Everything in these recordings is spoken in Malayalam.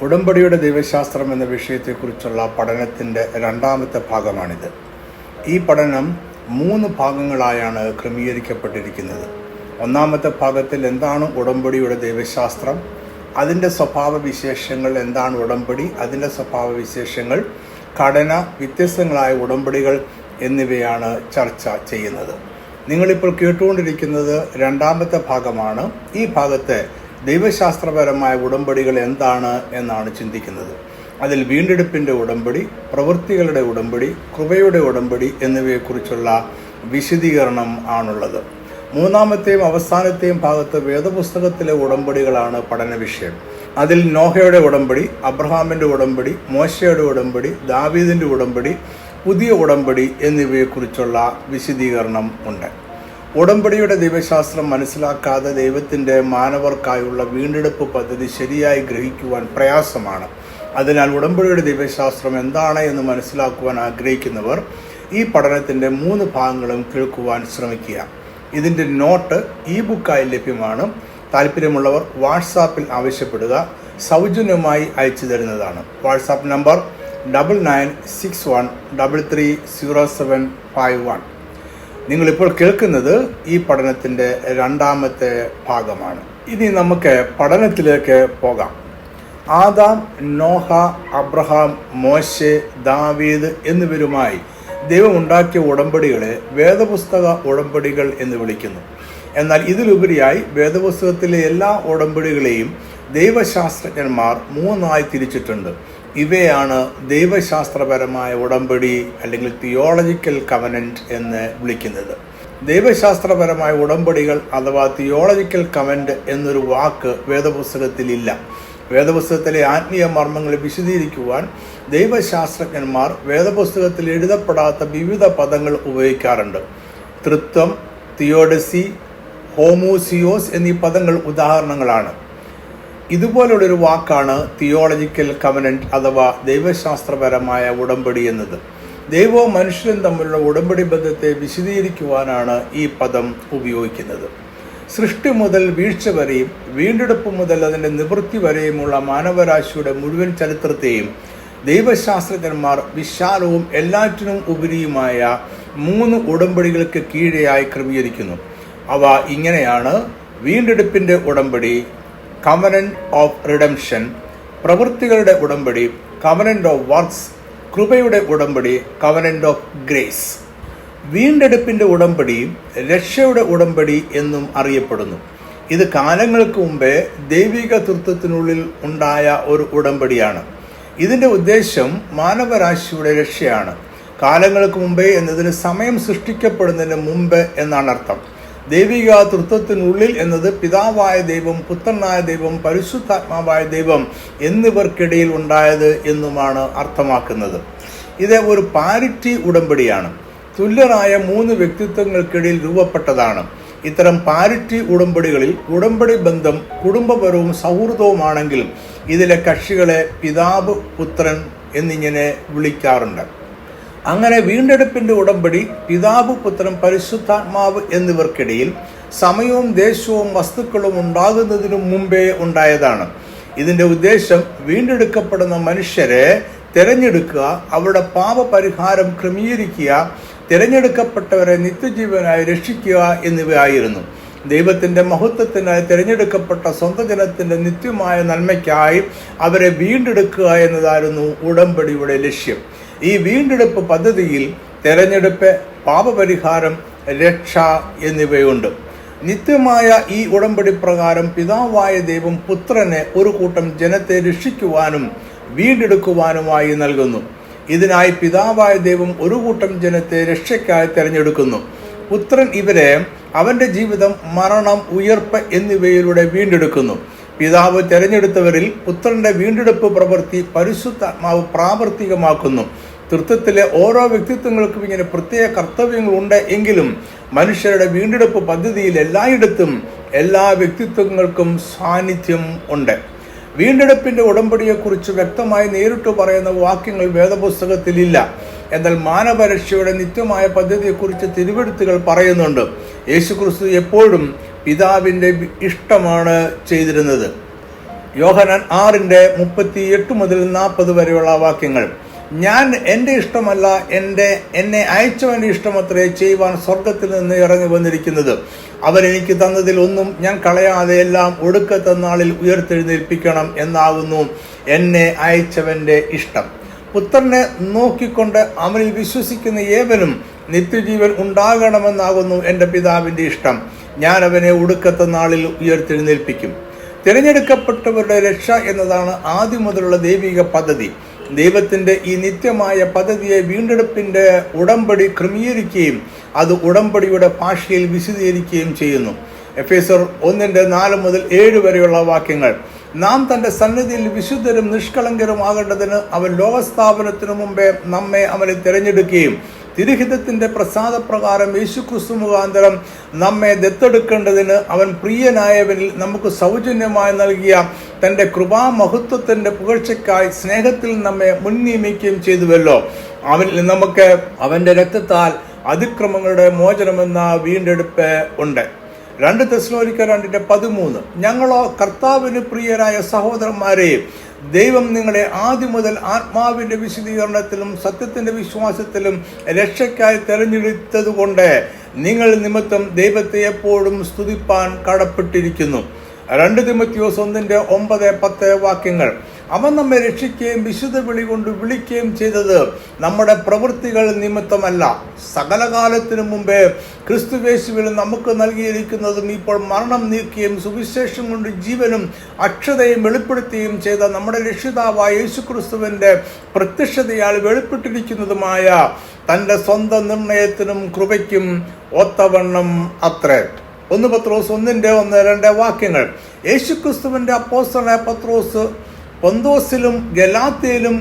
ഉടമ്പടിയുടെ ദൈവശാസ്ത്രം എന്ന വിഷയത്തെക്കുറിച്ചുള്ള പഠനത്തിൻ്റെ രണ്ടാമത്തെ ഭാഗമാണിത്. ഈ പഠനം 3 ഭാഗങ്ങളായാണ് ക്രമീകരിക്കപ്പെട്ടിരിക്കുന്നത്. ഒന്നാമത്തെ ഭാഗത്തിൽ എന്താണ് ഉടമ്പടിയുടെ ദൈവശാസ്ത്രം, അതിൻ്റെ സ്വഭാവവിശേഷങ്ങൾ, എന്താണ് ഉടമ്പടി, അതിൻ്റെ സ്വഭാവവിശേഷങ്ങൾ, ഘടന, വ്യത്യസ്തങ്ങളായ ഉടമ്പടികൾ എന്നിവയാണ് ചർച്ച ചെയ്യുന്നത്. നിങ്ങളിപ്പോൾ കേട്ടുകൊണ്ടിരിക്കുന്നത് രണ്ടാമത്തെ ഭാഗമാണ്. ഈ ഭാഗത്ത് ദൈവശാസ്ത്രപരമായ ഉടമ്പടികൾ എന്താണ് എന്നാണ് ചിന്തിക്കുന്നത്. അതിൽ വീണ്ടെടുപ്പിൻ്റെ ഉടമ്പടി, പ്രവൃത്തികളുടെ ഉടമ്പടി, കൃപയുടെ ഉടമ്പടി എന്നിവയെക്കുറിച്ചുള്ള വിശദീകരണം ആണുള്ളത്. മൂന്നാമത്തെയും അവസാനത്തെയും ഭാഗത്ത് വേദപുസ്തകത്തിലെ ഉടമ്പടികളാണ് പഠന വിഷയം. അതിൽ നോഹയുടെ ഉടമ്പടി, അബ്രഹാമിൻ്റെ ഉടമ്പടി, മോശയുടെ ഉടമ്പടി, ദാവീദിൻ്റെ ഉടമ്പടി, പുതിയ ഉടമ്പടി എന്നിവയെക്കുറിച്ചുള്ള വിശദീകരണം ഉണ്ട്. ഉടമ്പടിയുടെ ദൈവശാസ്ത്രം മനസ്സിലാക്കാതെ ദൈവത്തിൻ്റെ മാനവർക്കായുള്ള വീണ്ടെടുപ്പ് പദ്ധതി ശരിയായി ഗ്രഹിക്കുവാൻ പ്രയാസമാണ്. അതിനാൽ ഉടമ്പടിയുടെ ദൈവശാസ്ത്രം എന്താണ് എന്ന് മനസ്സിലാക്കുവാൻ ആഗ്രഹിക്കുന്നവർ ഈ പഠനത്തിൻ്റെ 3 ഭാഗങ്ങളും കേൾക്കുവാൻ ശ്രമിക്കുക. ഇതിൻ്റെ നോട്ട് ബുക്കായി ലഭ്യമാണ്. താല്പര്യമുള്ളവർ വാട്സാപ്പിൽ ആവശ്യപ്പെടുക. സൗജന്യമായി അയച്ചു തരുന്നതാണ്. WhatsApp number 9961330751. നിങ്ങളിപ്പോൾ കേൾക്കുന്നത് ഈ പഠനത്തിൻ്റെ രണ്ടാമത്തെ ഭാഗമാണ്. ഇനി നമുക്ക് പഠനത്തിലേക്ക് പോകാം. ആദാം, നോഹ, അബ്രഹാം, മോശെ, ദാവീദ് എന്നിവരുമായി ദൈവം ഉണ്ടാക്കിയ ഉടമ്പടികളെ വേദപുസ്തക ഉടമ്പടികൾ എന്ന് വിളിക്കുന്നു. എന്നാൽ ഇതിലുപരിയായി വേദപുസ്തകത്തിലെ എല്ലാ ഉടമ്പടികളെയും ദൈവശാസ്ത്രജ്ഞന്മാർ 3ആയി തിരിച്ചിട്ടുണ്ട്. ഇവയാണ് ദൈവശാസ്ത്രപരമായ ഉടമ്പടി അല്ലെങ്കിൽ തിയോളജിക്കൽ കവനന്റ് എന്ന് വിളിക്കുന്നത്. ദൈവശാസ്ത്രപരമായ ഉടമ്പടികൾ അഥവാ തിയോളജിക്കൽ കവനന്റ് എന്നൊരു വാക്ക് വേദപുസ്തകത്തിലില്ല. വേദപുസ്തകത്തിലെ ആത്മീയ മർമ്മങ്ങളെ വിശദീകരിക്കുവാൻ ദൈവശാസ്ത്രജ്ഞന്മാർ വേദപുസ്തകത്തിൽ എഴുതപ്പെടാത്ത വിവിധ പദങ്ങൾ ഉപയോഗിക്കാറുണ്ട്. തൃത്വം, തിയോഡസി, ഹോമോസിയോസ് എന്നീ പദങ്ങൾ ഉദാഹരണങ്ങളാണ്. ഇതുപോലുള്ളൊരു വാക്കാണ് തിയോളജിക്കൽ കവനന്റ് അഥവാ ദൈവശാസ്ത്രപരമായ ഉടമ്പടി എന്നത്. ദൈവവും മനുഷ്യരും തമ്മിലുള്ള ഉടമ്പടി ബന്ധത്തെ വിശദീകരിക്കുവാനാണ് ഈ പദം ഉപയോഗിക്കുന്നത്. സൃഷ്ടി മുതൽ വീഴ്ച വരെയും വീണ്ടെടുപ്പ് മുതൽ അതിൻ്റെ നിവൃത്തി വരെയുമുള്ള മാനവരാശിയുടെ മുഴുവൻ ചരിത്രത്തെയും ദൈവശാസ്ത്രജ്ഞന്മാർ വിശാലവും എല്ലാറ്റിനും ഉപരിയുമായ 3 ഉടമ്പടികൾക്ക് കീഴെയായി ക്രമീകരിക്കുന്നു. അവ ഇങ്ങനെയാണ്: വീണ്ടെടുപ്പിൻ്റെ ഉടമ്പടി, കവനന്റ് ഓഫ് റിഡംഷൻ; പ്രവൃത്തികളുടെ ഉടമ്പടി, കവനന്റ് ഓഫ് വർക്ക്സ്; കൃപയുടെ ഉടമ്പടി, കവനന്റ് ഓഫ് ഗ്രേസ്. വീണ്ടെടുപ്പിൻ്റെ ഉടമ്പടി രക്ഷയുടെ ഉടമ്പടി എന്നും അറിയപ്പെടുന്നു. ഇത് കാലങ്ങൾക്ക് മുമ്പേ ദൈവിക തൃത്വത്തിനുള്ളിൽ ഉണ്ടായ ഒരു ഉടമ്പടിയാണ്. ഇതിൻ്റെ ഉദ്ദേശം മാനവരാശിയുടെ രക്ഷയാണ്. കാലങ്ങൾക്ക് മുമ്പേ എന്നതിന് സമയം സൃഷ്ടിക്കപ്പെടുന്നതിന് മുമ്പ് എന്നാണ് അർത്ഥം. ദൈവിക തൃത്വത്തിനുള്ളിൽ എന്നത് പിതാവായ ദൈവം, പുത്രനായ ദൈവം, പരിശുദ്ധാത്മാവായ ദൈവം എന്നിവർക്കിടയിൽ ഉണ്ടായത് എന്നുമാണ് അർത്ഥമാക്കുന്നത്. ഇത് ഒരു പാരിറ്റി ഉടമ്പടിയാണ്. തുല്യരായ 3 വ്യക്തിത്വങ്ങൾക്കിടയിൽ രൂപപ്പെട്ടതാണ്. ഇത്തരം പാരിറ്റി ഉടമ്പടികളിൽ ഉടമ്പടി ബന്ധം കുടുംബപരവും സൗഹൃദവുമാണെങ്കിൽ ഇതിലെ കക്ഷികളെ പിതാവ്, പുത്രൻ എന്നിങ്ങനെ വിളിക്കാറുണ്ട്. അങ്ങനെ വീണ്ടെടുപ്പിൻ്റെ ഉടമ്പടി പിതാവ്, പുത്രൻ, പരിശുദ്ധാത്മാവ് എന്നിവർക്കിടയിൽ സമയവും ദേശവും വസ്തുക്കളും ഉണ്ടാകുന്നതിനു മുമ്പേ ഉണ്ടായതാണ്. ഇതിൻ്റെ ഉദ്ദേശം വീണ്ടെടുക്കപ്പെടുന്ന മനുഷ്യരെ തിരഞ്ഞെടുക്കുക, അവരുടെ പാപപരിഹാരം ക്രമീകരിക്കുക, തിരഞ്ഞെടുക്കപ്പെട്ടവരെ നിത്യജീവനായി രക്ഷിക്കുക എന്നിവയായിരുന്നു. ദൈവത്തിൻ്റെ മഹത്വത്തിനായി തിരഞ്ഞെടുക്കപ്പെട്ട സ്വന്തം ജനത്തിൻ്റെ നിത്യമായ നന്മയ്ക്കായി അവരെ വീണ്ടെടുക്കുക എന്നതായിരുന്നു ഉടമ്പടിയുടെ ലക്ഷ്യം. ഈ വീണ്ടെടുപ്പ് പദ്ധതിയിൽ തിരഞ്ഞെടുപ്പ്, പാപപരിഹാരം, രക്ഷ എന്നിവയുണ്ട്. നിത്യമായ ഈ ഉടമ്പടി പ്രകാരം പിതാവായ ദൈവം പുത്രനെ ഒരു കൂട്ടം ജനത്തെ രക്ഷിക്കുവാനും വീണ്ടെടുക്കുവാനുമായി നൽകുന്നു. ഇതിനായി പിതാവായ ദൈവം ഒരു കൂട്ടം ജനത്തെ രക്ഷയ്ക്കായി തിരഞ്ഞെടുക്കുന്നു. പുത്രൻ ഇവരെ അവൻ്റെ ജീവിതം, മരണം, ഉയർപ്പ് എന്നിവയിലൂടെ വീണ്ടെടുക്കുന്നു. പിതാവ് തിരഞ്ഞെടുത്തവരിൽ പുത്രന്റെ വീണ്ടെടുപ്പ് പ്രവൃത്തി പരിശുദ്ധാത്മാവ് പ്രാവർത്തികമാക്കുന്നു. തൃത്വത്തിലെ ഓരോ വ്യക്തിത്വങ്ങൾക്കും ഇങ്ങനെ പ്രത്യേക കർത്തവ്യങ്ങളുണ്ട്. എങ്കിലും മനുഷ്യരുടെ വീണ്ടെടുപ്പ് പദ്ധതിയിൽ എല്ലായിടത്തും എല്ലാ വ്യക്തിത്വങ്ങൾക്കും സാന്നിധ്യം ഉണ്ട്. വീണ്ടെടുപ്പിൻ്റെ ഉടമ്പടിയെക്കുറിച്ച് വ്യക്തമായി നേരിട്ട് പറയുന്ന വാക്യങ്ങൾ വേദപുസ്തകത്തിലില്ല. എന്നാൽ മാനവരക്ഷയുടെ നിത്യമായ പദ്ധതിയെക്കുറിച്ച് തിരുവെഴുത്തുകൾ പറയുന്നുണ്ട്. യേശുക്രിസ്തു എപ്പോഴും പിതാവിൻ്റെ ഇഷ്ടമാണ് ചെയ്തിരുന്നത്. യോഹന്നാൻ 6:38 മുതൽ 40 വരെയുള്ള വാക്യങ്ങൾ. ഞാൻ എൻ്റെ ഇഷ്ടമല്ല, എന്നെ അയച്ചവൻ്റെ ഇഷ്ടമത്രേ ചെയ്യുവാൻ സ്വർഗത്തിൽ നിന്ന് ഇറങ്ങി വന്നിരിക്കുന്നത്. അവൻ എനിക്ക് തന്നതിൽ ഒന്നും ഞാൻ കളയാതെ എല്ലാം ഒടുക്കത്തെ നാളിൽ ഉയർത്തെഴുന്നേൽപ്പിക്കണം എന്നാകുന്നു എന്നെ അയച്ചവൻ്റെ ഇഷ്ടം. പുത്രനെ നോക്കിക്കൊണ്ട് അവനിൽ വിശ്വസിക്കുന്ന ഏവനും നിത്യജീവൻ ഉണ്ടാകണമെന്നാകുന്നു എൻ്റെ പിതാവിൻ്റെ ഇഷ്ടം. ഞാൻ അവനെ ഒടുക്കത്തെ നാളിൽ ഉയർത്തെഴുന്നേൽപ്പിക്കും. തിരഞ്ഞെടുക്കപ്പെട്ടവരുടെ രക്ഷ എന്നതാണ് ആദ്യം മുതലുള്ള ദൈവിക പദ്ധതി. ദൈവത്തിൻ്റെ ഈ നിത്യമായ പദ്ധതിയെ വീണ്ടെടുപ്പിൻ്റെ ഉടമ്പടി ക്രമീകരിക്കുകയും അത് ഉടമ്പടിയുടെ ഭാഷയിൽ വിശദീകരിക്കുകയും ചെയ്യുന്നു. എഫേസ്യർ 1:4 മുതൽ 7 വരെയുള്ള വാക്യങ്ങൾ. നാം തൻ്റെ സന്നിധിയിൽ വിശുദ്ധരും നിഷ്കളങ്കരുമാകേണ്ടതിന് അവൻ ലോകസ്ഥാപനത്തിനു മുമ്പേ നമ്മെ അവനെ തിരഞ്ഞെടുക്കുകയും തിരുഹിതത്തിൻ്റെ പ്രസാദപ്രകാരം യേശുക്രിസ്തു മുഖാന്തരം നമ്മെ ദത്തെടുക്കേണ്ടതിന് അവൻ പ്രിയനായവനിൽ നമുക്ക് സൗജന്യമായി നൽകിയ തൻ്റെ കൃപാമഹത്വത്തിൻ്റെ പുകഴ്ചയ്ക്കായി സ്നേഹത്തിൽ നമ്മെ മുൻനിയമിക്കുകയും ചെയ്തുവല്ലോ. അവനിൽ നമുക്ക് അവൻ്റെ രക്തത്താൽ അതിക്രമങ്ങളുടെ മോചനമെന്ന വീണ്ടെടുപ്പ് ഉണ്ട്. 2 തെസ്സലോനിക്കർ 2:13. ഞങ്ങളോ കർത്താവിന് പ്രിയരായ സഹോദരന്മാരെ, ദൈവം നിങ്ങളെ ആദ്യം മുതൽ ആത്മാവിൻ്റെ വിശദീകരണത്തിലും സത്യത്തിൻ്റെ വിശ്വാസത്തിലും രക്ഷയ്ക്കായി തെരഞ്ഞെടുത്തതുകൊണ്ട് നിങ്ങൾ നിമിത്തം ദൈവത്തെ എപ്പോഴും സ്തുതിപ്പാൻ കടപ്പെട്ടിരിക്കുന്നു. 2 തിമോത്തിയോസ് 1:9-10 വാക്യങ്ങൾ. അവൻ നമ്മെ രക്ഷിക്കുകയും വിശുദ്ധ വിളി കൊണ്ട് വിളിക്കുകയും ചെയ്തത് നമ്മുടെ പ്രവൃത്തികൾ നിമിത്തമല്ല, സകലകാലത്തിനു മുമ്പേ ക്രിസ്തുവേശുവിൽ നമുക്ക് നൽകിയിരിക്കുന്നതും ഇപ്പോൾ മരണം നീക്കുകയും സുവിശേഷം കൊണ്ട് ജീവനും അക്ഷതയും വെളിപ്പെടുത്തുകയും ചെയ്ത നമ്മുടെ രക്ഷിതാവായ യേശുക്രിസ്തുവിൻ്റെ പ്രത്യക്ഷതയാൽ വെളിപ്പെട്ടിരിക്കുന്നതുമായ തൻ്റെ സ്വന്തം നിർണയത്തിനും കൃപയ്ക്കും ഒത്തവണ്ണം അത്രേ. 1 പത്രോസ് 1:1-2 വാക്യങ്ങൾ. യേശുക്രിസ്തുവിൻ്റെ അപ്പോസ്തലനായ പത്രോസ് പൊന്തോസിലും ഗലാത്യയിലും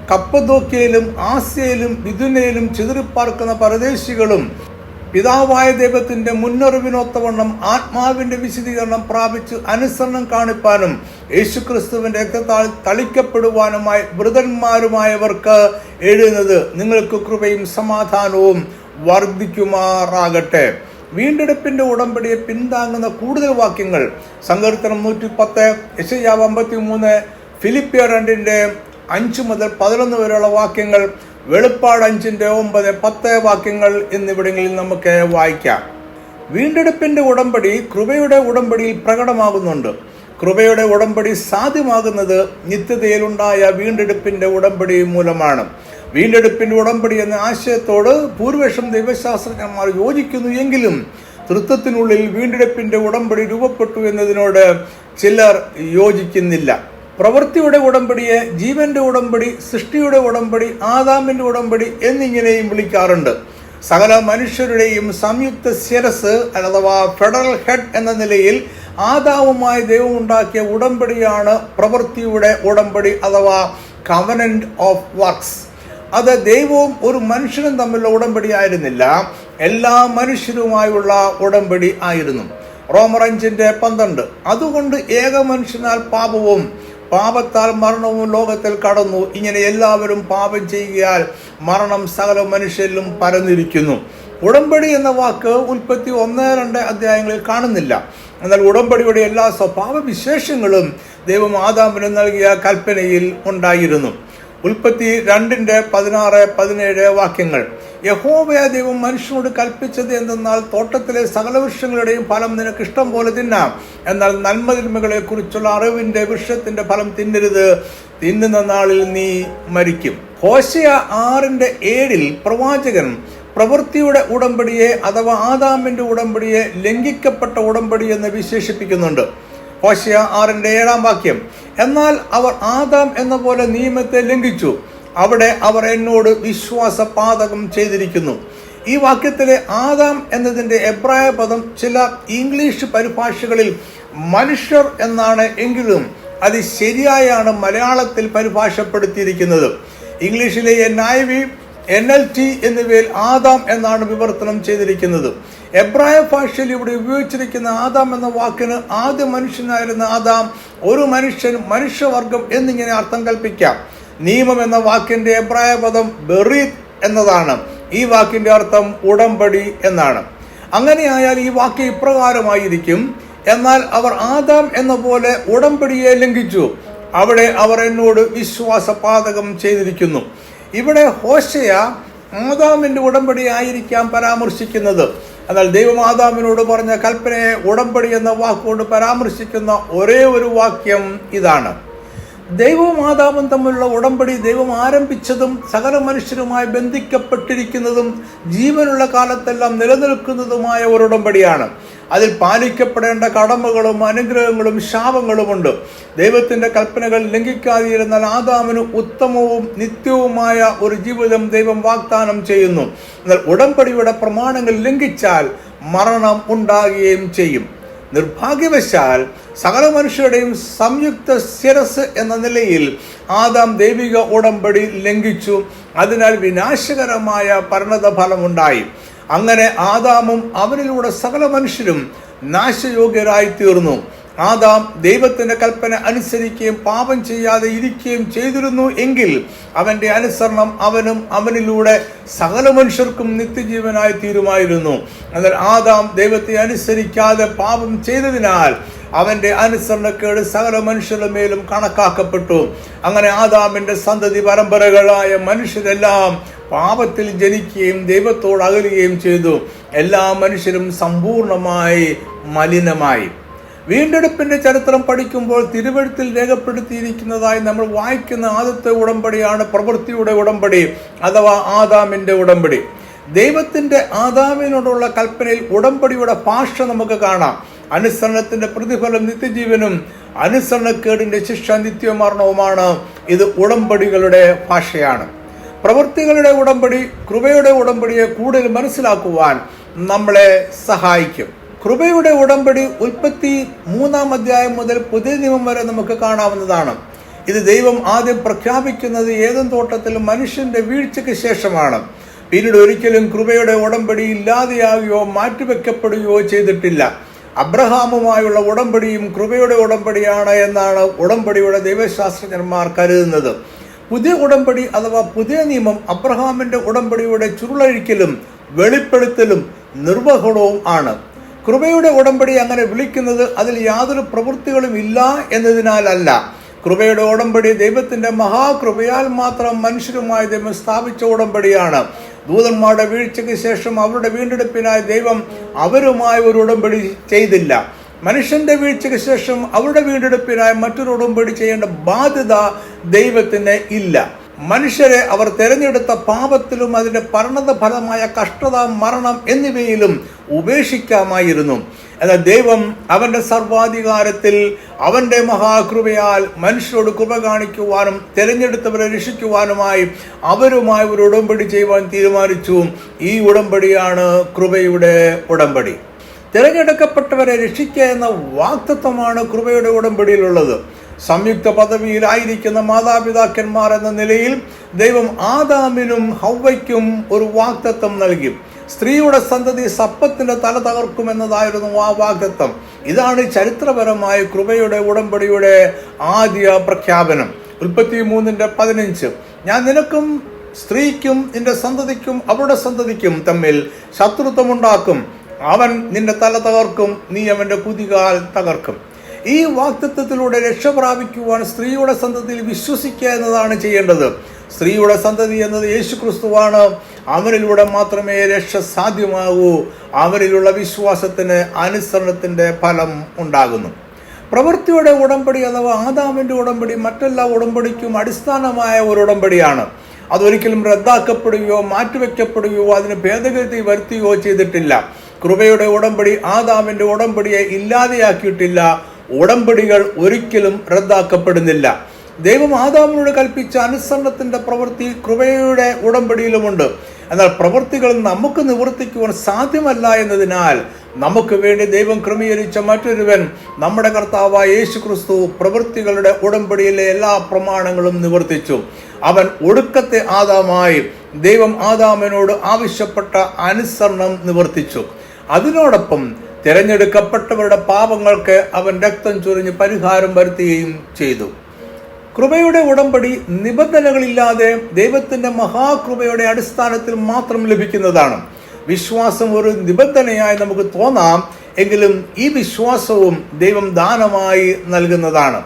കപ്പദോക്യയിലും ആസ്യയിലും ബിഥുനയിലും ചിതറിപ്പാർക്കുന്ന പരദേശികളും പിതാവായ ദൈവത്തിൻ്റെ മുന്നറിവിനൊത്തവണ്ണം ആത്മാവിൻ്റെ വിശദീകരണം പ്രാപിച്ച് അനുസരണം കാണിപ്പാനും യേശുക്രിസ്തുവിൻ്റെ രക്തത്താൽ തളിക്കപ്പെടുവാനുമായി വൃതന്മാരുമായവർക്ക് എഴുതുന്നത് നിങ്ങൾക്ക് കൃപയും സമാധാനവും വർദ്ധിക്കുമാറാകട്ടെ. വീണ്ടെടുപ്പിന്റെ ഉടമ്പടിയെ പിന്താങ്ങുന്ന കൂടുതൽ വാക്യങ്ങൾ സങ്കീർത്തനം 110, യെശയ്യാവ് 53, ഫിലിപ്പിയർ 2:5 മുതൽ 11 വരെയുള്ള വാക്യങ്ങൾ, വെളിപ്പാട് 5:9, 10 വാക്യങ്ങൾ എന്നിവിടങ്ങളിൽ നമുക്ക് വായിക്കാം. വീണ്ടെടുപ്പിന്റെ ഉടമ്പടി കൃപയുടെ ഉടമ്പടിയിൽ പ്രകടമാകുന്നുണ്ട്. കൃപയുടെ ഉടമ്പടി സാധ്യമാകുന്നത് നിത്യതയിലുണ്ടായ വീണ്ടെടുപ്പിന്റെ ഉടമ്പടി മൂലമാണ്. വീണ്ടെടുപ്പിന്റെ ഉടമ്പടി എന്ന ആശയത്തോട് ഭൂരിപക്ഷം ദൈവശാസ്ത്രജ്ഞന്മാർ യോജിക്കുന്നു എങ്കിലും തൃത്വത്തിനുള്ളിൽ വീണ്ടെടുപ്പിന്റെ ഉടമ്പടി രൂപപ്പെട്ടു എന്നതിനോട് ചിലർ യോജിക്കുന്നില്ല. പ്രവൃത്തിയുടെ ഉടമ്പടിയെ ജീവന്റെ ഉടമ്പടി, സൃഷ്ടിയുടെ ഉടമ്പടി, ആദാമിന്റെ ഉടമ്പടി എന്നിങ്ങനെയും വിളിക്കാറുണ്ട്. സകല മനുഷ്യരുടെയും സംയുക്ത ശിരസ് അഥവാ ഫെഡറൽ ഹെഡ് എന്ന നിലയിൽ ആദാവുമായി ദൈവം ഉണ്ടാക്കിയ ഉടമ്പടിയാണ് പ്രവൃത്തിയുടെ ഉടമ്പടി അഥവാ കവനന്റ് ഓഫ് വർക്സ്. അത് ദൈവവും ഒരു മനുഷ്യനും തമ്മിലുള്ള ഉടമ്പടി ആയിരുന്നില്ല, എല്ലാ മനുഷ്യരുമായുള്ള ഉടമ്പടി ആയിരുന്നു. റോമർ 5:12. അതുകൊണ്ട് ഏക മനുഷ്യനാൽ പാപവും പാപത്താൽ മരണവും ലോകത്തിൽ കടന്നു, ഇങ്ങനെ എല്ലാവരും പാപം ചെയ്യുകയാൽ മരണം സകല മനുഷ്യരിലും പരന്നിരിക്കുന്നു. ഉടമ്പടി എന്ന വാക്ക് ഉൽപ്പത്തി 1-2 അധ്യായങ്ങളിൽ കാണുന്നില്ല. എന്നാൽ ഉടമ്പടിയുടെ എല്ലാ സ്വഭാവ വിശേഷങ്ങളും ദൈവം ആദാമിന് നൽകിയ കൽപ്പനയിൽ ഉണ്ടായിരുന്നു. ഉൽപ്പത്തി 2:16-17 വാക്യങ്ങൾ. യഹോവയായ ദൈവം മനുഷ്യനോട് കൽപ്പിച്ചത് എന്തെന്നാൽ തോട്ടത്തിലെ സകല വൃക്ഷങ്ങളുടെയും ഫലം നിനക്ക് ഇഷ്ടം പോലെ തിന്നാം, എന്നാൽ നന്മതിന്മകളെ കുറിച്ചുള്ള അറിവിന്റെ വൃക്ഷത്തിന്റെ ഫലം തിന്നരുത്, തിന്നുന്ന നാളിൽ നീ മരിക്കും. ഹോശേയ 6:7 പ്രവാചകൻ പ്രവൃത്തിയുടെ ഉടമ്പടിയെ അഥവാ ആദാമിന്റെ ഉടമ്പടിയെ ലംഘിക്കപ്പെട്ട ഉടമ്പടി എന്ന് വിശേഷിപ്പിക്കുന്നുണ്ട്. ഹോശേയ 6:7 വാക്യം. എന്നാൽ അവർ ആദാം എന്ന പോലെ നിയമത്തെ ലംഘിച്ചു, അവിടെ അവർ എന്നോട് വിശ്വാസപാതകം ചെയ്തിരിക്കുന്നു. ഈ വാക്യത്തിലെ ആദാം എന്നതിൻ്റെ എബ്രായ പദം ചില ഇംഗ്ലീഷ് പരിഭാഷകളിൽ മനുഷ്യർ എന്നാണ് എങ്കിലും അത് ശരിയായാണ് മലയാളത്തിൽ പരിഭാഷപ്പെടുത്തിയിരിക്കുന്നത്. ഇംഗ്ലീഷിലെ NIV, NLT എന്നിവയിൽ ആദാം എന്നാണ് വിവർത്തനം ചെയ്തിരിക്കുന്നത്. എബ്രായ ഭാഷയിൽ ഇവിടെ ഉപയോഗിച്ചിരിക്കുന്ന ആദാം എന്ന വാക്കിന് ആദ്യ മനുഷ്യനായിരുന്ന ആദാം, ഒരു മനുഷ്യൻ, മനുഷ്യവർഗം എന്നിങ്ങനെ അർത്ഥം കൽപ്പിക്കാം. നിയമം എന്ന വാക്കിന്റെ എബ്രായ പദം ബെറീത്ത് എന്നതാണ്. ഈ വാക്കിന്റെ അർത്ഥം ഉടമ്പടി എന്നാണ്. അങ്ങനെയായാൽ ഈ വാക്യം ഇപ്രകാരമായിരിക്കും: എന്നാൽ അവർ ആദാം എന്ന പോലെ ഉടമ്പടിയെ ലംഘിച്ചു. അവിടെ അവർ എന്നോട് വിശ്വാസപാതകം ചെയ്തിരിക്കുന്നു. ഇവിടെ ഹോശയ ആദാമിന്റെ ഉടമ്പടി ആയിരിക്കാം പരാമർശിക്കുന്നത്. എന്നാൽ ദൈവം ആദാമിനോട് പറഞ്ഞ കൽപ്പനയെ ഉടമ്പടി എന്ന വാക്കുകൊണ്ട് പരാമർശിക്കുന്ന ഒരേ ഒരു വാക്യം ഇതാണ്. ദൈവവും ആദാമും തമ്മിലുള്ള ഉടമ്പടി ദൈവം ആരംഭിച്ചതും സകല മനുഷ്യരുമായി ബന്ധിക്കപ്പെട്ടിരിക്കുന്നതും ജീവനുള്ള കാലത്തെല്ലാം നിലനിൽക്കുന്നതുമായ ഒരു ഉടമ്പടിയാണ്. അതിൽ പാലിക്കപ്പെടേണ്ട കടമകളും അനുഗ്രഹങ്ങളും ശാപങ്ങളുമുണ്ട്. ദൈവത്തിന്റെ കൽപ്പനകൾ ലംഘിക്കാതിരുന്നാൽ ആദാമിന് ഉത്തമവും നിത്യവുമായ ഒരു ജീവിതം ദൈവം വാഗ്ദാനം ചെയ്യുന്നു. എന്നാൽ ഉടമ്പടിയുടെ പ്രമാണങ്ങൾ ലംഘിച്ചാൽ മരണം ഉണ്ടാകുകയും ചെയ്യും. നിർഭാഗ്യവശാൽ സകല മനുഷ്യരുടെയും സംയുക്ത ശിരസ് എന്ന നിലയിൽ ആദാം ദൈവിക ഉടമ്പടി ലംഘിച്ചു. അതിനാൽ വിനാശകരമായ പരിണതഫലമുണ്ടായി. അങ്ങനെ ആദാമും അവരിലൂടെ സകല മനുഷ്യരും നാശയോഗ്യരായി തീർന്നു. ആദാം ദൈവത്തിന്റെ കൽപ്പന അനുസരിക്കുകയും പാപം ചെയ്യാതെ ഇരിക്കുകയും ചെയ്തിരുന്നു എങ്കിൽ അവന്റെ അനുസരണം അവനും അവനിലൂടെ സകല മനുഷ്യർക്കും നിത്യജീവനായി തീരുമായിരുന്നു. എന്നാൽ ആദാം ദൈവത്തെ അനുസരിക്കാതെ പാപം ചെയ്തതിനാൽ അവന്റെ അനുസരണക്കേട് സകല മനുഷ്യരുടെ മേലും കണക്കാക്കപ്പെട്ടു. അങ്ങനെ ആദാമിന്റെ സന്തതി പരമ്പരകളായ മനുഷ്യരെല്ലാം പാപത്തിൽ ജനിക്കുകയും ദൈവത്തോട് അകലുകയും ചെയ്തു. എല്ലാ മനുഷ്യരും സമ്പൂർണമായി മലിനമായി. വീണ്ടെടുപ്പിന്റെ ചരിത്രം പഠിക്കുമ്പോൾ തിരുവെഴുത്തിൽ രേഖപ്പെടുത്തിയിരിക്കുന്നതായി നമ്മൾ വായിക്കുന്ന ആദ്യത്തെ ഉടമ്പടിയാണ് പ്രവൃത്തിയുടെ ഉടമ്പടി അഥവാ ആദാമിന്റെ ഉടമ്പടി. ദൈവത്തിന്റെ ആദാമിനോടുള്ള കൽപ്പനയിൽ ഉടമ്പടിയുടെ ഭാഷ നമുക്ക് കാണാം. അനുസരണത്തിന്റെ പ്രതിഫലം നിത്യജീവനും അനുസരണക്കേടിന്റെ ശിക്ഷ നിത്യമരണവുമാണ്. ഇത് ഉടമ്പടികളുടെ ഭാഷയാണ്. പ്രവൃത്തികളുടെ ഉടമ്പടി കൃപയുടെ ഉടമ്പടിയെ കൂടുതൽ മനസ്സിലാക്കുവാൻ നമ്മളെ സഹായിക്കും. കൃപയുടെ ഉടമ്പടി ഉൽപ്പത്തി 3-ാം അധ്യായം മുതൽ പുതിയ നിയമം വരെ നമുക്ക് കാണാവുന്നതാണ്. ഇത് ദൈവം ആദ്യം പ്രഖ്യാപിക്കുന്നത് ഏദൻ തോട്ടത്തിൽ മനുഷ്യന്റെ വീഴ്ചയ്ക്ക് ശേഷമാണ്. പിന്നീട് ഒരിക്കലും കൃപയുടെ ഉടമ്പടി ഇല്ലാതെയാകുകയോ മാറ്റിവെക്കപ്പെടുകയോ ചെയ്തിട്ടില്ല. അബ്രഹാമുമായുള്ള ഉടമ്പടിയും കൃപയുടെ ഉടമ്പടിയാണ് എന്നാണ് ഉടമ്പടിയുടെ ദൈവശാസ്ത്രജ്ഞന്മാർ കരുതുന്നത്. പുതിയ ഉടമ്പടി അഥവാ പുതിയ നിയമം അബ്രഹാമിന്റെ ഉടമ്പടിയുടെ ചുരുളഴിക്കലും വെളിപ്പെടുത്തലും നിർവഹണവും ആണ്. കൃപയുടെ ഉടമ്പടി അങ്ങനെ വിളിക്കുന്നത് അതിൽ യാതൊരു പ്രവൃത്തികളും ഇല്ല എന്നതിനാലല്ല. കൃപയുടെ ഉടമ്പടി ദൈവത്തിന്റെ മഹാകൃപയാൽ മാത്രം മനുഷ്യരുമായി ദൈവം സ്ഥാപിച്ച ഉടമ്പടിയാണ്. ദൂതന്മാരുടെ വീഴ്ചയ്ക്ക് ശേഷം അവരുടെ വീണ്ടെടുപ്പിനായി ദൈവം അവരുമായി ഒരു ഉടമ്പടി ചെയ്തില്ല. മനുഷ്യന്റെ വീഴ്ചയ്ക്ക് ശേഷം അവരുടെ വീണ്ടെടുപ്പിനായി മറ്റൊരു ഉടമ്പടി ചെയ്യേണ്ട ബാധ്യത ദൈവത്തിന് ഇല്ല. മനുഷ്യരെ അവർ തെരഞ്ഞെടുത്ത പാപത്തിലും അതിന്റെ പരിണത ഫലമായ കഷ്ടത, മരണം എന്നിവയിലും ഉപേക്ഷിക്കാമായിരുന്നു. എന്നാൽ ദൈവം അവന്റെ സർവാധികാരത്തിൽ അവന്റെ മഹാകൃപയാൽ മനുഷ്യരോട് കൃപ കാണിക്കുവാനും തെരഞ്ഞെടുത്തവരെ രക്ഷിക്കുവാനുമായി അവരുമായി ഒരു ഉടമ്പടി ചെയ്യുവാൻ തീരുമാനിച്ചു. ഈ ഉടമ്പടിയാണ് കൃപയുടെ ഉടമ്പടി. തിരഞ്ഞെടുക്കപ്പെട്ടവരെ രക്ഷിക്കുക എന്ന വാഗ്ദത്തമാണ് കൃപയുടെ ഉടമ്പടിയിലുള്ളത്. സംയുക്ത പദവിയിലായിരിക്കുന്ന മാതാപിതാക്കന്മാർ എന്ന നിലയിൽ ദൈവം ആദാമിനും ഹവ്വയ്ക്കും ഒരു വാഗ്ദത്തം നൽകി. സ്ത്രീയുടെ സന്തതി സർപ്പത്തിന്റെ തല തകർക്കുമെന്നതായിരുന്നു ആ വാഗ്ദത്തം. ഇതാണ് ചരിത്രപരമായ കൃപയുടെ ഉടമ്പടിയുടെ ആദ്യ പ്രഖ്യാപനം. ഉൽപ്പത്തി 3:15 ഞാൻ നിനക്കും സ്ത്രീക്കും നിന്റെ സന്തതിക്കും അവരുടെ സന്തതിക്കും തമ്മിൽ ശത്രുത്വമുണ്ടാക്കും. അവൻ നിന്റെ തല തകർക്കും, നീ അവന്റെ കുതികാൽ തകർക്കും. ഈ വാഗ്ദത്തത്തിലൂടെ രക്ഷ പ്രാപിക്കുവാൻ സ്ത്രീയുടെ സന്തതിയിൽ വിശ്വസിക്കുക എന്നതാണ് ചെയ്യേണ്ടത്. സ്ത്രീയുടെ സന്തതി എന്നത് യേശുക്രിസ്തുവാണ്. അവനിലൂടെ മാത്രമേ രക്ഷ സാധ്യമാകൂ. അവനിലുള്ള വിശ്വാസത്തിന് അനുസരണത്തിന്റെ ഫലം ഉണ്ടാകുന്നു. പ്രവൃത്തിയുടെ ഉടമ്പടി അഥവാ ആദാമിന്റെ ഉടമ്പടി മറ്റെല്ലാ ഉടമ്പടിക്കും അടിസ്ഥാനമായ ഒരു ഉടമ്പടിയാണ്. അതൊരിക്കലും റദ്ദാക്കപ്പെടുകയോ മാറ്റിവെക്കപ്പെടുകയോ അതിന് ഭേദഗതി വരുത്തുകയോ ചെയ്തിട്ടില്ല. കൃപയുടെ ഉടമ്പടി ആദാമിന്റെ ഉടമ്പടിയെ ഇല്ലാതെയാക്കിയിട്ടില്ല. ഉടമ്പടികൾ ഒരിക്കലും റദ്ദാക്കപ്പെടുന്നില്ല. ദൈവം ആദാമിനോട് കൽപ്പിച്ച അനുസരണത്തിന്റെ പ്രവൃത്തി കൃപയുടെ ഉടമ്പടിയിലുമുണ്ട്. എന്നാൽ പ്രവൃത്തികൾ നമുക്ക് നിവർത്തിക്കുവാൻ സാധ്യമല്ല എന്നതിനാൽ നമുക്ക് വേണ്ടി ദൈവം ക്രമീകരിച്ച മറ്റൊരുവൻ നമ്മുടെ കർത്താവായ യേശുക്രിസ്തു പ്രവൃത്തികളുടെ ഉടമ്പടിയിലെ എല്ലാ പ്രമാണങ്ങളും നിവർത്തിച്ചു. അവൻ ഒടുക്കത്തെ ആദാമായി ദൈവം ആദാമിനോട് ആവശ്യപ്പെട്ട അനുസരണം നിവർത്തിച്ചു. അതിനോടൊപ്പം തിരഞ്ഞെടുക്കപ്പെട്ടവരുടെ പാപങ്ങൾക്ക് അവൻ രക്തം ചൊരിഞ്ഞ് പരിഹാരം വരുത്തുകയും ചെയ്തു. കൃപയുടെ ഉടമ്പടി നിബന്ധനകളില്ലാതെ ദൈവത്തിന്റെ മഹാകൃപയുടെ അടിസ്ഥാനത്തിൽ മാത്രം ലഭിക്കുന്നതാണ്. വിശ്വാസം ഒരു നിബന്ധനയായി നമുക്ക് തോന്നാം. എങ്കിലും ഈ വിശ്വാസവും ദൈവം ദാനമായി നൽകുന്നതാണ്.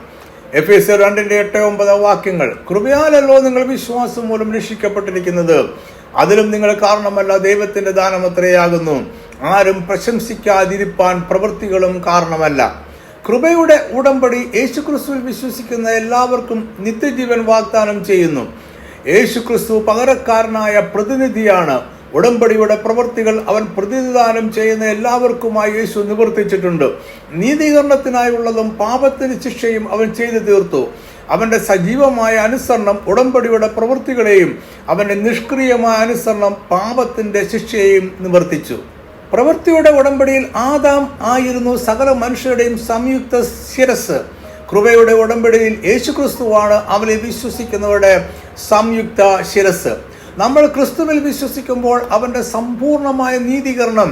എഫേസ്യർ 2:8-9 വാക്യങ്ങൾ, കൃപയാലല്ലോ നിങ്ങൾ വിശ്വാസം മൂലം രക്ഷിക്കപ്പെട്ടിരിക്കുന്നത്, അതിലും നിങ്ങൾ കാരണമല്ല, ദൈവത്തിന്റെ ദാനം അത്രയാകുന്നു. ആരും പ്രശംസിക്കാതിരിപ്പാൻ പ്രവൃത്തികളും കാരണമല്ല. കൃപയുടെ ഉടമ്പടി യേശുക്രിസ്തുവിൽ വിശ്വസിക്കുന്ന എല്ലാവർക്കും നിത്യജീവൻ വാഗ്ദാനം ചെയ്യുന്നു. യേശുക്രിസ്തു പകരക്കാരനായ പ്രതിനിധിയാണ്. ഉടമ്പടിയുടെ പ്രവൃത്തികൾ അവൻ പ്രതിനിധാനം ചെയ്യുന്ന എല്ലാവർക്കുമായി യേശു നിവർത്തിച്ചിട്ടുണ്ട്. നീതീകരണത്തിനായുള്ളതും പാപത്തിന് ശിക്ഷയും അവൻ ചെയ്തു തീർത്തു. അവന്റെ സജീവമായ അനുസരണം ഉടമ്പടിയുടെ പ്രവൃത്തികളെയും അവന്റെ നിഷ്ക്രിയമായ അനുസരണം പാപത്തിന്റെ ശിക്ഷയെയും നിവർത്തിച്ചു. പ്രവൃത്തിയുടെ ഉടമ്പടിയിൽ ആദാം ആയിരുന്നു സകല മനുഷ്യരുടെയും സംയുക്ത ശിരസ്. കൃപയുടെ ഉടമ്പടിയിൽ യേശുക്രിസ്തുവാണ് അവനെ വിശ്വസിക്കുന്നവരുടെ സംയുക്ത ശിരസ്. നമ്മൾ ക്രിസ്തുവിൽ വിശ്വസിക്കുമ്പോൾ അവന്റെ സമ്പൂർണമായ നീതീകരണം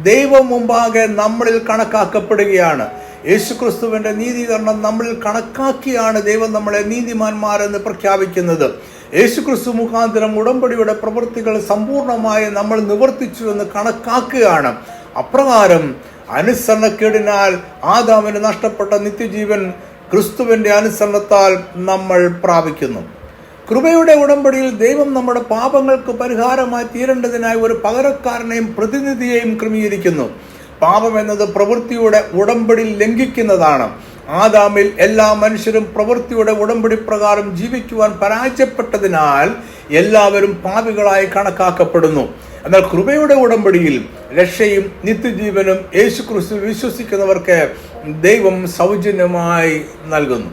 ദൈവം മുമ്പാകെ നമ്മളിൽ കണക്കാക്കപ്പെടുകയാണ്. യേശുക്രിസ്തുവിന്റെ നീതീകരണം നമ്മളിൽ കണക്കാക്കിയാണ് ദൈവം നമ്മളെ നീതിമാന്മാരെന്ന് പ്രഖ്യാപിക്കുന്നത്. യേശുക്രിസ്തു മുഖാന്തരം ഉടമ്പടിയുടെ പ്രവൃത്തികൾ സമ്പൂർണമായി നമ്മൾ നിവർത്തിച്ചു എന്ന് കണക്കാക്കുകയാണ്. അപ്രകാരം അനുസരണക്കേടിനാൽ ആദാമിന് നഷ്ടപ്പെട്ട നിത്യജീവൻ ക്രിസ്തുവിന്റെ അനുസരണത്താൽ നമ്മൾ പ്രാപിക്കുന്നു. കൃപയുടെ ഉടമ്പടിയിൽ ദൈവം നമ്മുടെ പാപങ്ങൾക്ക് പരിഹാരമായി തീരേണ്ടതിനായി ഒരു പകരക്കാരനെയും പ്രതിനിധിയെയും ക്രമീകരിക്കുന്നു. പാപം എന്നത് പ്രവൃത്തിയുടെ ഉടമ്പടി ലംഘിക്കുന്നതാണ്. ആദാമിൽ എല്ലാ മനുഷ്യരും പ്രവൃത്തിയുടെ ഉടമ്പടി പ്രകാരം ജീവിക്കുവാൻ പരാജയപ്പെട്ടതിനാൽ എല്ലാവരും പാപികളായി കണക്കാക്കപ്പെടുന്നു. എന്നാൽ കൃപയുടെ ഉടമ്പടിയിൽ രക്ഷയും നിത്യജീവനും യേശുക്രിസ്തു വിശ്വസിക്കുന്നവർക്ക് ദൈവം സൗജന്യമായി നൽകുന്നു.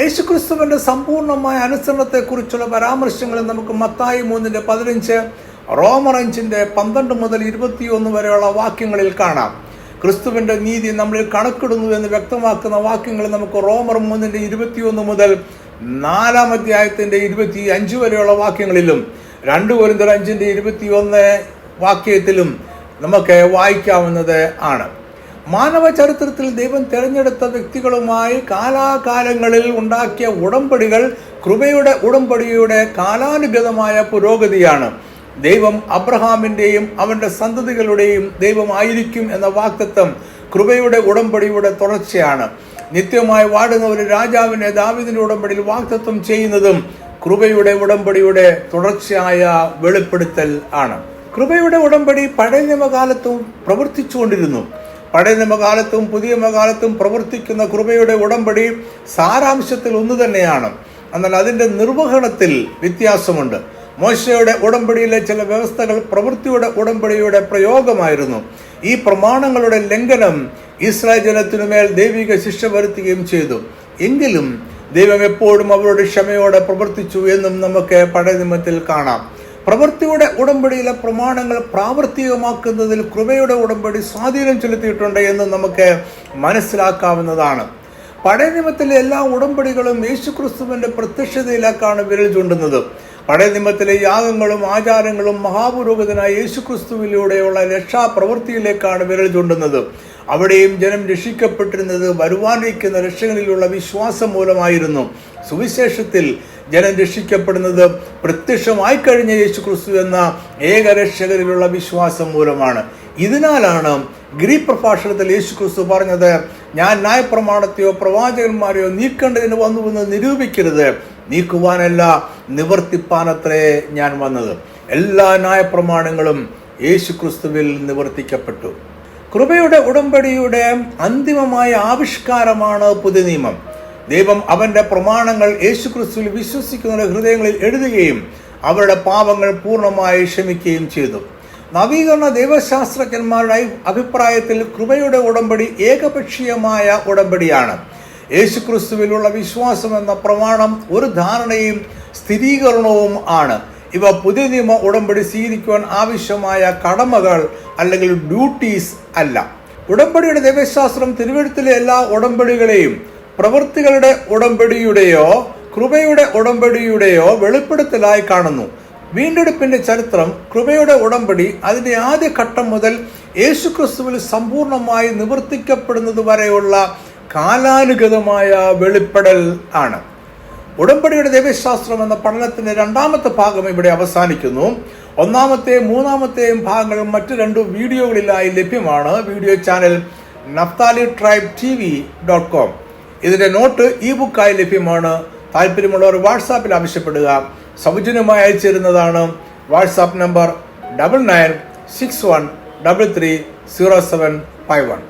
യേശുക്രിസ്തുവിന്റെ സമ്പൂർണമായ അനുസരണത്തെക്കുറിച്ചുള്ള പരാമർശങ്ങൾ നമുക്ക് മത്തായി 3:15, റോമർ 5:12 മുതൽ 21 വരെയുള്ള വാക്യങ്ങളിൽ കാണാം. ക്രിസ്തുവിന്റെ നീതി നമ്മളിൽ കണക്കിടുന്നു എന്ന് വ്യക്തമാക്കുന്ന വാക്യങ്ങൾ നമുക്ക് റോമർ 3:21 മുതൽ 4 അധ്യായത്തിന്റെ 25 വരെയുള്ള വാക്യങ്ങളിലും 2 കൊരിന്ത്യർ 5:21 വാക്യത്തിലും നമുക്ക് വായിക്കാവുന്നത് ആണ്. മാനവ ചരിത്രത്തിൽ ദൈവം തിരഞ്ഞെടുത്ത വ്യക്തികളുമായി കാലാകാലങ്ങളിൽ ഉണ്ടാക്കിയ ഉടമ്പടികൾ കൃപയുടെ ഉടമ്പടിയുടെ കാലാനുഗതമായ പുരോഗതിയാണ്. ദൈവം അബ്രഹാമിന്റെയും അവന്റെ സന്തതികളുടെയും ദൈവമായിരിക്കും എന്ന വാഗ്ദത്തം കൃപയുടെ ഉടമ്പടിയുടെ തുടർച്ചയാണ്. നിത്യമായി വാഴുന്ന ഒരു രാജാവിനെ ദാവീദിന്റെ ഉടമ്പടിയിൽ വാഗ്ദത്തം ചെയ്യുന്നതും കൃപയുടെ ഉടമ്പടിയുടെ തുടർച്ചയായ വെളിപ്പെടുത്തൽ ആണ്. കൃപയുടെ ഉടമ്പടി പഴയ നിയമകാലത്തും പ്രവർത്തിച്ചുകൊണ്ടിരുന്നു. പഴയ നിയമകാലത്തും പുതിയ നിയമകാലത്തും പ്രവർത്തിക്കുന്ന കൃപയുടെ ഉടമ്പടി സാരാംശത്തിൽ ഒന്നു തന്നെയാണ്. എന്നാൽ അതിൻ്റെ നിർവഹണത്തിൽ വ്യത്യാസമുണ്ട്. മോശയുടെ ഉടമ്പടിയിലെ ചില വ്യവസ്ഥകൾ പ്രവൃത്തിയുടെ ഉടമ്പടിയുടെ പ്രയോഗമായിരുന്നു. ഈ പ്രമാണങ്ങളുടെ ലംഘനം ഇസ്രായേൽ ജനത്തിനുമേൽ ദൈവിക ശിക്ഷ വരുത്തുകയും ചെയ്തു. എങ്കിലും ദൈവം എപ്പോഴും അവരുടെ ക്ഷമയോടെ പ്രവർത്തിച്ചു എന്നും നമുക്ക് പഴയ നിയമത്തിൽ കാണാം. പ്രവൃത്തിയുടെ ഉടമ്പടിയിലെ പ്രമാണങ്ങൾ പ്രാവർത്തികമാക്കുന്നതിൽ കൃപയുടെ ഉടമ്പടി സ്വാധീനം ചെലുത്തിയിട്ടുണ്ട് എന്ന് നമുക്ക് മനസ്സിലാക്കാവുന്നതാണ്. പഴയ നിയമത്തിലെ എല്ലാ ഉടമ്പടികളും യേശുക്രിസ്തുവിന്റെ പ്രത്യക്ഷതയിലേക്കാണ് വിരൽ ചൂണ്ടുന്നത്. പഴയ നിയമത്തിലെ യാഗങ്ങളും ആചാരങ്ങളും മഹാപുരോഹിതനായ യേശുക്രിസ്തുവിലൂടെയുള്ള രക്ഷാപ്രവൃത്തിയിലേക്കാണ് വിരൽ ചൂണ്ടുന്നത്. അവിടെയും ജനം രക്ഷിക്കപ്പെട്ടിരുന്നത് വരുവാനിരിക്കുന്ന രക്ഷകളിലുള്ള വിശ്വാസം മൂലമായിരുന്നു. സുവിശേഷത്തിൽ ജനം രക്ഷിക്കപ്പെടുന്നത് പ്രത്യക്ഷമായി കഴിഞ്ഞ യേശുക്രിസ്തു എന്ന ഏകരക്ഷകരിലുള്ള വിശ്വാസം മൂലമാണ്. ഇതിനാലാണ് ഗ്രീക്ക് പ്രഭാഷണത്തിൽ യേശുക്രിസ്തു പറഞ്ഞത്, ഞാൻ ന്യായപ്രമാണത്തെയോ പ്രവാചകന്മാരെയോ നീക്കേണ്ടതിന് വന്നുവെന്ന് നിരൂപിക്കരുത്, നീക്കുവാനല്ല നിവർത്തിപ്പാനത്രേ ഞാൻ വന്നത്. എല്ലാ ന്യായപ്രമാണങ്ങളും യേശുക്രിസ്തുവിൽ നിവർത്തിക്കപ്പെട്ടു. കൃപയുടെ ഉടമ്പടിയുടെ അന്തിമമായ ആവിഷ്കാരമാണ് പുതിയ നിയമം. ദൈവം അവന്റെ പ്രമാണങ്ങൾ യേശുക്രിസ്തുവിൽ വിശ്വസിക്കുന്ന ഹൃദയങ്ങളിൽ എഴുതുകയും അവരുടെ പാപങ്ങൾ പൂർണ്ണമായി ക്ഷമിക്കുകയും ചെയ്തു. നവീകരണ ദൈവശാസ്ത്രജ്ഞന്മാരുടെ അഭിപ്രായത്തിൽ കൃപയുടെ ഉടമ്പടി ഏകപക്ഷീയമായ ഉടമ്പടിയാണ്. യേശുക്രിസ്തുവിലുള്ള വിശ്വാസം എന്ന പ്രമാണം ഒരു ധാരണയും സ്ഥിരീകരണവും ആണ്. ഇവ പുതിയ നിയമ ഉടമ്പടി സ്വീകരിക്കുവാൻ ആവശ്യമായ കടമകൾ അല്ലെങ്കിൽ ഡ്യൂട്ടീസ് അല്ല. ഉടമ്പടിയുടെ ദൈവശാസ്ത്രം തിരുവെഴുത്തിലെ എല്ലാ ഉടമ്പടികളെയും പ്രവൃത്തികളുടെ ഉടമ്പടിയുടെയോ കൃപയുടെ ഉടമ്പടിയുടെയോ വെളിപ്പെടുത്തലായി കാണുന്നു. വീണ്ടെടുപ്പിന്റെ ചരിത്രം കൃപയുടെ ഉടമ്പടി അതിന്റെ ആദ്യ ഘട്ടം മുതൽ യേശുക്രിസ്തുവിൽ സമ്പൂർണമായി നിവർത്തിക്കപ്പെടുന്നത് വരെയുള്ള കാലാനുഗതമായ വെളിപ്പെടൽ ആണ്. ഉടമ്പടിയുടെ ദൈവശാസ്ത്രം എന്ന പഠനത്തിന്റെ രണ്ടാമത്തെ ഭാഗം ഇവിടെ അവസാനിക്കുന്നു. ഒന്നാമത്തെയും മൂന്നാമത്തെയും ഭാഗങ്ങൾ മറ്റു 2 വീഡിയോകളിലായി ലഭ്യമാണ്. Video channel naphtalitribe.tv.com. ഇതിന്റെ നോട്ട് ഇ ബുക്കായി ലഭ്യമാണ്. താല്പര്യമുള്ളവർ വാട്സാപ്പിൽ ആവശ്യപ്പെടുക. സൗജന്യമായി അയച്ചിരുന്നതാണ്. WhatsApp number 9961330751.